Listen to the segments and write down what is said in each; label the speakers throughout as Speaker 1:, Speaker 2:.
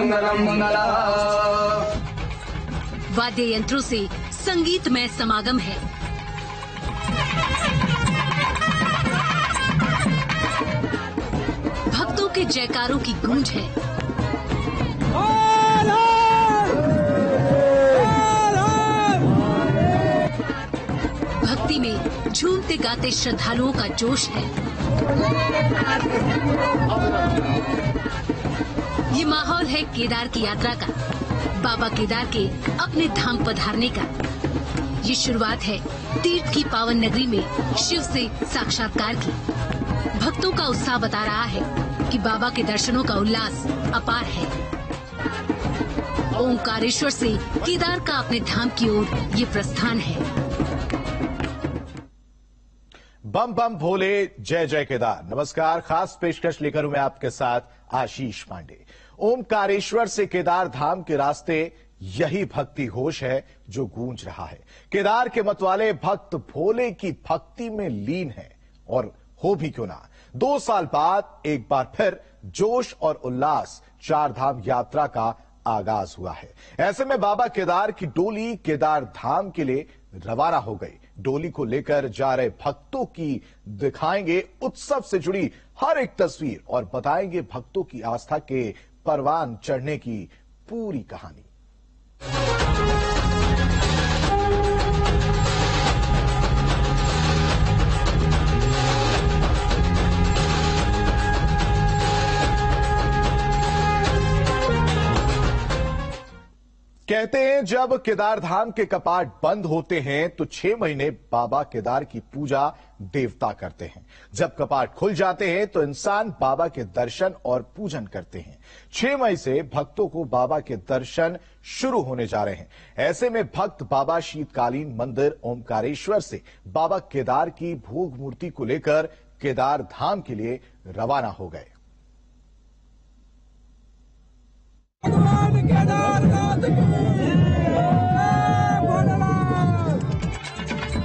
Speaker 1: मंगलम मंगलम।
Speaker 2: वाद्य यंत्रों से संगीतमय समागम है। भक्तों के जयकारों की गूंज है। भक्ति में झूमते गाते श्रद्धालुओं का जोश है। ये माहौल है केदार की यात्रा का, बाबा केदार के अपने धाम पधारने का। ये शुरुआत है तीर्थ की पावन नगरी में शिव से साक्षात्कार की। भक्तों का उत्साह बता रहा है कि बाबा के दर्शनों का उल्लास अपार है। ओंकारेश्वर से केदार का अपने धाम की ओर ये प्रस्थान है।
Speaker 3: बम बम भोले, जय जय केदार। नमस्कार, खास पेशकश लेकर हूं मैं आपके साथ आशीष पांडे। ओंकारेश्वर से केदार धाम के रास्ते यही भक्ति घोष है जो गूंज रहा है। केदार के मतवाले भक्त भोले की भक्ति में लीन है और हो भी क्यों ना, 2 साल बाद एक बार फिर जोश और उल्लास चार धाम यात्रा का आगाज हुआ है। ऐसे में बाबा केदार की डोली केदार धाम के लिए रवाना हो गई। डोली को लेकर जा रहे भक्तों की दिखाएंगे उत्सव से जुड़ी हर एक तस्वीर और बताएंगे भक्तों की आस्था के परवान चढ़ने की पूरी कहानी। कहते हैं जब केदार धाम के कपाट बंद होते हैं तो 6 महीने बाबा केदार की पूजा देवता करते हैं। जब कपाट खुल जाते हैं तो इंसान बाबा के दर्शन और पूजन करते हैं। 6 मई से भक्तों को बाबा के दर्शन शुरू होने जा रहे हैं। ऐसे में भक्त बाबा शीतकालीन मंदिर ओंकारेश्वर से बाबा केदार की भोग मूर्ति को लेकर केदार धाम के लिए रवाना हो गए।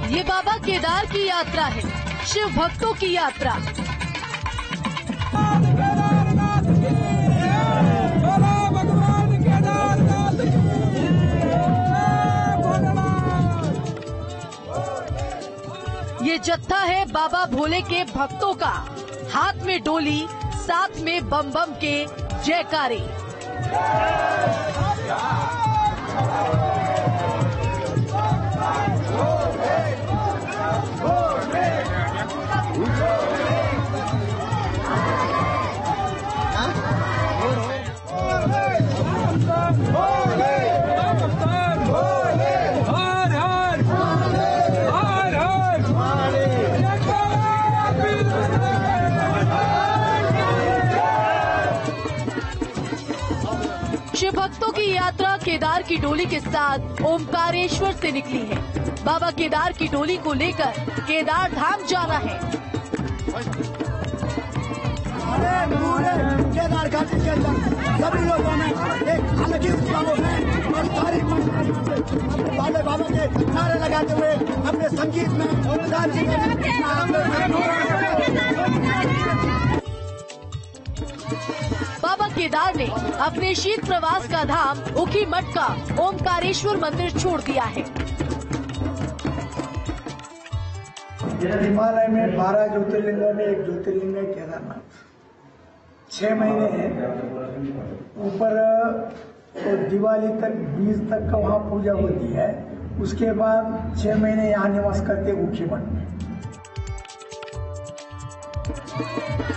Speaker 2: ये बाबा केदार की यात्रा है, शिव भक्तों की यात्रा। ये जत्था है बाबा भोले के भक्तों का, हाथ में डोली, साथ में बम बम के जयकारे। शिव भक्तों की यात्रा केदार की डोली के साथ ओंकारेश्वर से निकली है। बाबा केदार की डोली को लेकर केदार धाम जाना है।
Speaker 4: केदार घाट के अंदर सभी लोगों ने एक अलग ही उत्साह में और सारी बाबा बाबा के नारे लगाते हुए अपने संगीत में
Speaker 2: बाबा केदार ने अपने शीत प्रवास का धाम उखी मठ का ओंकारेश्वर मंदिर छोड़ दिया है।
Speaker 4: हिमालय में 12 ज्योतिर्लिंगों में एक ज्योतिर्लिंग है केदारनाथ। 6 महीने ऊपर तो दिवाली तक 20 तक का वहाँ पूजा होती है। उसके बाद 6 महीने यहाँ निवास करते उखी मठ में।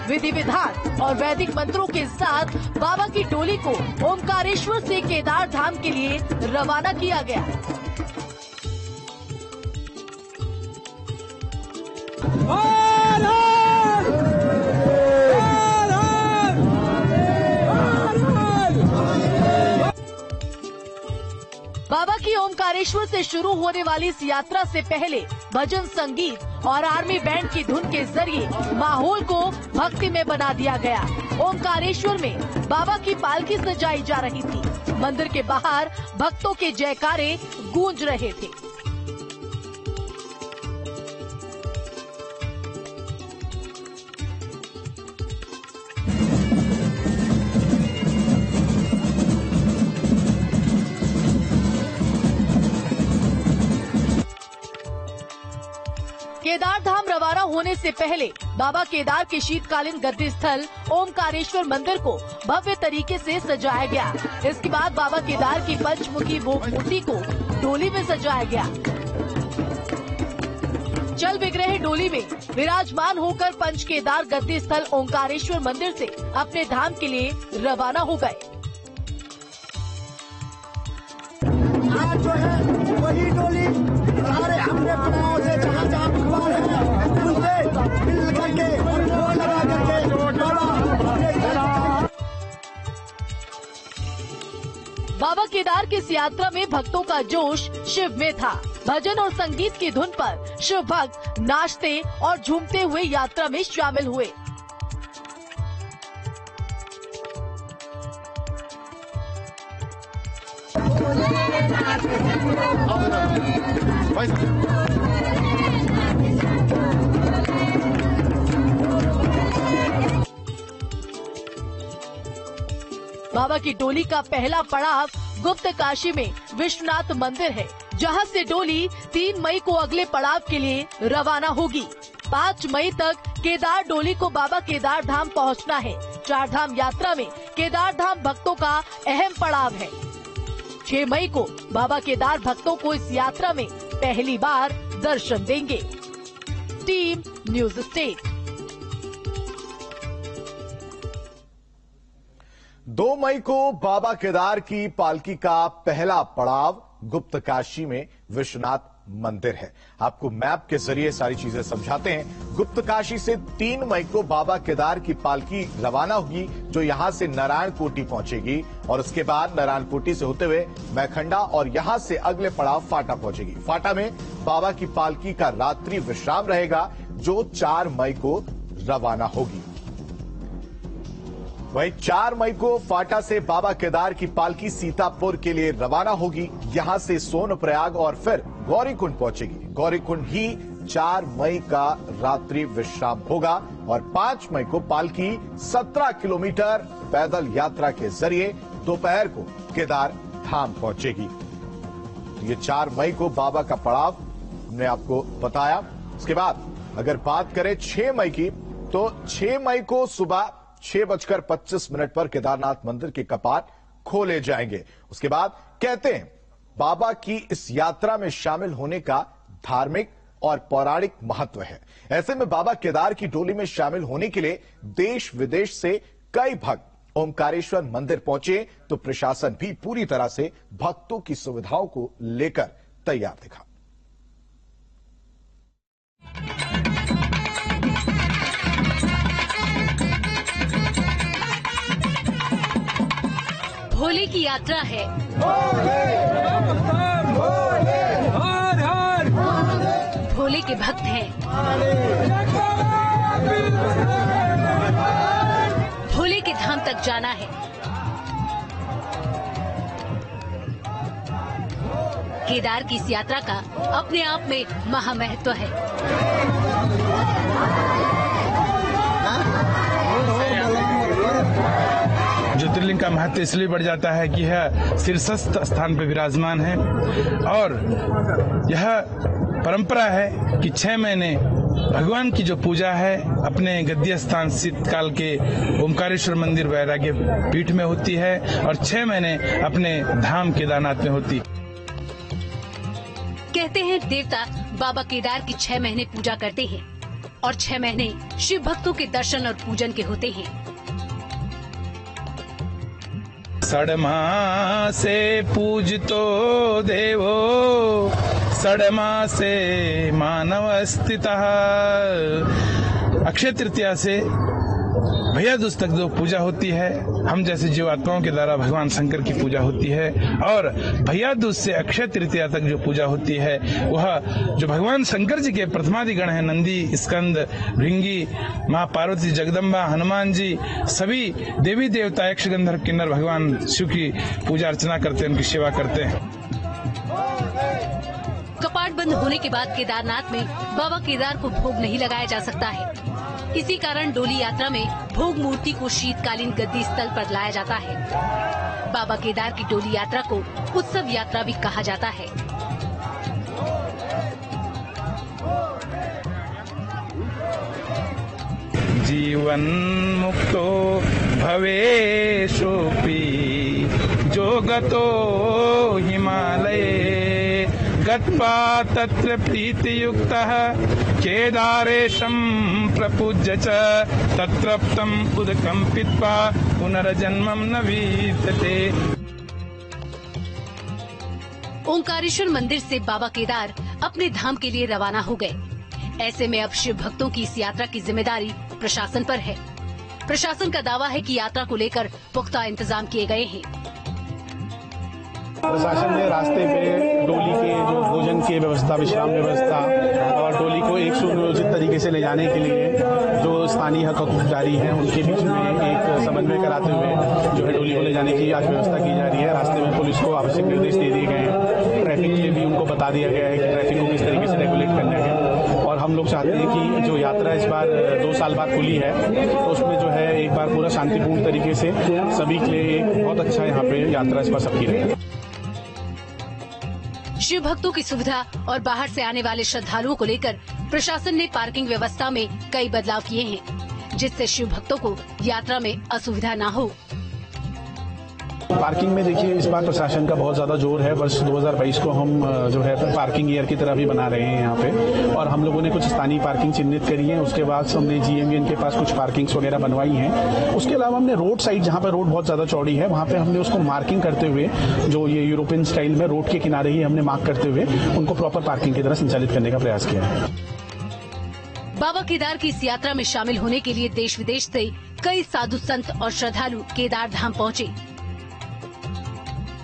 Speaker 2: विधि विधान और वैदिक मंत्रों के साथ बाबा की डोली को ओंकारेश्वर से केदार धाम के लिए रवाना किया गया। बाबा की ओंकारेश्वर से शुरू होने वाली इस यात्रा से पहले भजन संगीत और आर्मी बैंड की धुन के जरिए माहौल को भक्ति में बना दिया गया। ओंकारेश्वर में बाबा की पालकी सजाई जा रही थी। मंदिर के बाहर भक्तों के जयकारे गूंज रहे थे। केदार धाम रवाना होने से पहले बाबा केदार के शीतकालीन गद्दी स्थल ओमकारेश्वर मंदिर को भव्य तरीके से सजाया गया। इसके बाद बाबा केदार की पंचमुखी भोग मूर्ति को डोली में सजाया गया। चल बिगरहे डोली में विराजमान होकर पंच केदार गद्दी स्थल ओमकारेश्वर मंदिर से अपने धाम के लिए रवाना हो गए।
Speaker 5: आज जो है वही डोली सारे अपने गाँव से जहाँ भगवान है उनसे मिल करके वो लगा करके
Speaker 2: बाबा केदार की इस यात्रा में भक्तों का जोश शिव में था। भजन और संगीत की धुन पर शिव भक्त नाचते और झूमते हुए यात्रा में शामिल हुए। बाबा की डोली का पहला पड़ाव गुप्त काशी में विश्वनाथ मंदिर है, जहां से डोली 3 मई को अगले पड़ाव के लिए रवाना होगी। 5 मई तक केदार डोली को बाबा केदार धाम पहुंचना है। 4 धाम यात्रा में केदार धाम भक्तों का अहम पड़ाव है। 6 मई को बाबा केदार भक्तों को इस यात्रा में पहली बार दर्शन देंगे। Team news state.
Speaker 3: 2 मई को बाबा केदार की पालकी का पहला पड़ाव गुप्त काशी में विश्वनाथ मंदिर है। आपको मैप के जरिए सारी चीजें समझाते हैं। गुप्त काशी से 3 मई को बाबा केदार की पालकी रवाना होगी, जो यहां से नारायण कोटी पहुंचेगी और उसके बाद नारायण कोटी से होते हुए मैखंडा और यहां से अगले पड़ाव फाटा पहुंचेगी। फाटा में बाबा की पालकी का रात्रि विश्राम रहेगा, जो 4 मई को रवाना होगी। वहीं 4 मई को फाटा से बाबा केदार की पालकी सीतापुर के लिए रवाना होगी। यहां से सोनप्रयाग और फिर गौरीकुंड पहुंचेगी। गौरीकुंड ही 4 मई का रात्रि विश्राम होगा और 5 मई को पालकी 17 किलोमीटर पैदल यात्रा के जरिए दोपहर को केदार धाम पहुंचेगी। ये 4 मई को बाबा का पड़ाव हमने आपको बताया। इसके बाद अगर बात करें 6 मई की, तो 6 मई को सुबह 6:25 पर केदारनाथ मंदिर के कपाट खोले जाएंगे। उसके बाद कहते हैं बाबा की इस यात्रा में शामिल होने का धार्मिक और पौराणिक महत्व है। ऐसे में बाबा केदार की डोली में शामिल होने के लिए देश विदेश से कई भक्त ओमकारेश्वर मंदिर पहुंचे, तो प्रशासन भी पूरी तरह से भक्तों की सुविधाओं को लेकर तैयार दिखा।
Speaker 6: भोले की यात्रा है। भोले के भक्त हैं। भोले के धाम तक जाना है। केदार की इस यात्रा का अपने आप में महामहत्व है।
Speaker 7: ज्योतिर्लिंग का महत्व इसलिए बढ़ जाता है कि यह शीर्षस्थ स्थान पर विराजमान है और यह परंपरा है कि 6 महीने भगवान की जो पूजा है अपने गद्दी स्थान शीतकाल के ओमकारेश्वर मंदिर वैराग्य पीठ में होती है और 6 महीने अपने धाम केदारनाथ में होती है।
Speaker 6: कहते हैं देवता बाबा केदार की 6 महीने पूजा करते हैं और 6 महीने शिव भक्तों के दर्शन और पूजन के होते हैं।
Speaker 7: सड़मा से पूजतो देवो सड़मा से मानव स्थितः। अक्षय तृतीया से भैया दूज तक जो पूजा होती है, हम जैसे जीवात्माओं के द्वारा भगवान शंकर की पूजा होती है और भैया दूज से अक्षय तृतीया तक जो पूजा होती है वह जो भगवान शंकर जी के प्रथमादिगण हैं, नंदी, स्कंद, भृंगी, माँ पार्वती, जगदम्बा, हनुमान जी, सभी देवी देवता यक्ष गंधर्व किन्नर भगवान शिव की पूजा अर्चना करते हैं, उनकी सेवा करते हैं।
Speaker 6: कपाट बंद होने के बाद केदारनाथ में बाबा केदार को भोग नहीं लगाया जा सकता है। इसी कारण डोली यात्रा में भोग मूर्ति को शीतकालीन गद्दी स्थल पर लाया जाता है। बाबा केदार की डोली यात्रा को उत्सव यात्रा भी कहा जाता है।
Speaker 7: जीवन मुक्तो भवेशोऽपि जो गतो हिमालये गत्वा तत्र प्रीतियुक्तः केदारेशं प्रपूज्य च तत्रप्तम् उदकं पीत्वा पुनर्जन्मं न विद्यते।
Speaker 6: ओंकारेश्वर मंदिर से बाबा केदार अपने धाम के लिए रवाना हो गए। ऐसे में अब शिव भक्तों की इस यात्रा की जिम्मेदारी प्रशासन पर है। प्रशासन का दावा है कि यात्रा को लेकर पुख्ता इंतजाम किए गए हैं।
Speaker 8: प्रशासन ने रास्ते पे डोली के जो भोजन की व्यवस्था, विश्राम व्यवस्था और डोली को एक सुनियोजित तरीके से ले जाने के लिए जो स्थानीय हक अधिकारी हैं उनके बीच में एक समन्वय कराते हुए जो है डोली को ले जाने की आज व्यवस्था की जा रही है। रास्ते में पुलिस को आवश्यक निर्देश दे दिए गए हैं। ट्रैफिक के लिए भी उनको बता दिया गया है कि ट्रैफिक को किस तरीके से रेगुलेट करना है। और हम लोग चाहते हैं कि जो यात्रा इस बार 2 साल बाद खुली है तो उसमें जो है एक बार पूरा शांतिपूर्ण तरीके से सभी के लिए एक बहुत अच्छा यहाँ पे यात्रा इस बार सबकी रहे।
Speaker 6: शिव भक्तों की सुविधा और बाहर से आने वाले श्रद्धालुओं को लेकर प्रशासन ने पार्किंग व्यवस्था में कई बदलाव किए हैं, जिससे शिव भक्तों को यात्रा में असुविधा न हो।
Speaker 8: पार्किंग में देखिए इस बार प्रशासन का बहुत ज्यादा जोर है। वर्ष 2022 को हम जो है पार्किंग ईयर की तरह भी बना रहे हैं यहाँ पे, और हम लोगों ने कुछ स्थानीय पार्किंग चिन्हित करी है। उसके बाद हमने GMVN के पास कुछ पार्किंग्स वगैरह बनवाई हैं। उसके अलावा हमने रोड साइड जहाँ पे रोड बहुत ज्यादा चौड़ी है वहाँ पे हमने उसको मार्किंग करते हुए जो ये यूरोपियन स्टाइल में रोड के किनारे ही हमने मार्क करते हुए उनको प्रॉपर पार्किंग की तरह संचालित करने का प्रयास किया है।
Speaker 6: बाबा केदार की इस यात्रा में शामिल होने के लिए देश विदेश से कई साधु संत और श्रद्धालु केदार धाम पहुँचे।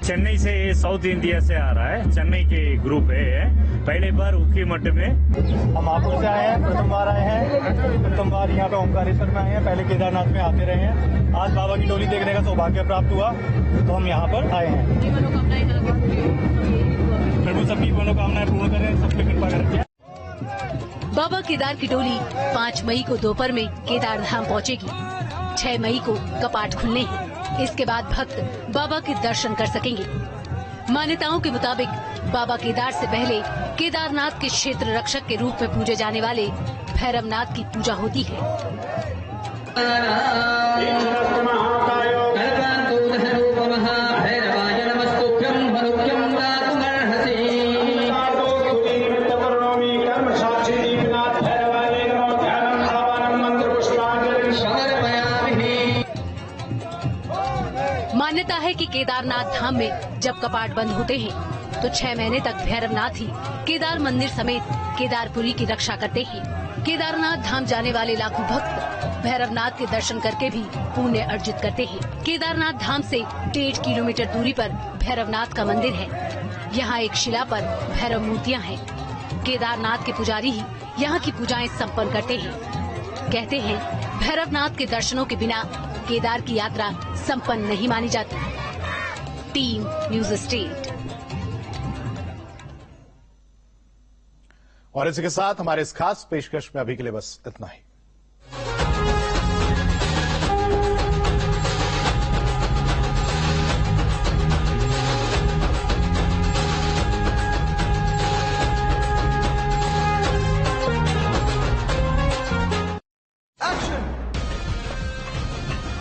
Speaker 9: चेन्नई से साउथ इंडिया से आ रहा है। चेन्नई के ग्रुप है। पहले बार उखी मठ में
Speaker 10: हम महापुर से आए हैं, प्रथम बार आए हैं। प्रथम बार यहाँ पे ओंकारेश्वर में आए हैं, पहले केदारनाथ में आते रहे हैं। आज बाबा की डोली देखने का सौभाग्य प्राप्त हुआ तो हम यहाँ पर आए हैं। प्रभु सबकी मनोकामनाएं पूर्ण करें, सब पे कृपा करें।
Speaker 6: बाबा केदार की डोली 5 मई को दोपहर में केदार धाम पहुँचेगी। 6 मई को कपाट खुलने हैं। इसके बाद भक्त बाबा के दर्शन कर सकेंगे। मान्यताओं के मुताबिक बाबा केदार से पहले केदारनाथ के क्षेत्र रक्षक के रूप में पूजे जाने वाले भैरवनाथ की पूजा होती है। मान्यता है कि केदारनाथ धाम में जब कपाट बंद होते हैं तो 6 महीने तक भैरवनाथ ही केदार मंदिर समेत केदारपुरी की रक्षा करते हैं। केदारनाथ धाम जाने वाले लाखों भक्त भैरवनाथ के दर्शन करके भी पुण्य अर्जित करते हैं। केदारनाथ धाम से 1.5 किलोमीटर दूरी पर भैरवनाथ का मंदिर है। यहाँ एक शिला पर भैरव मूर्तियाँ हैं। केदारनाथ के पुजारी ही यहाँ की पूजाएं संपन्न करते हैं। कहते हैं भैरवनाथ के दर्शनों के बिना केदार की यात्रा संपन्न नहीं मानी जाती। Team news state.
Speaker 3: और इसी के साथ हमारे इस खास पेशकश में अभी के लिए बस इतना ही।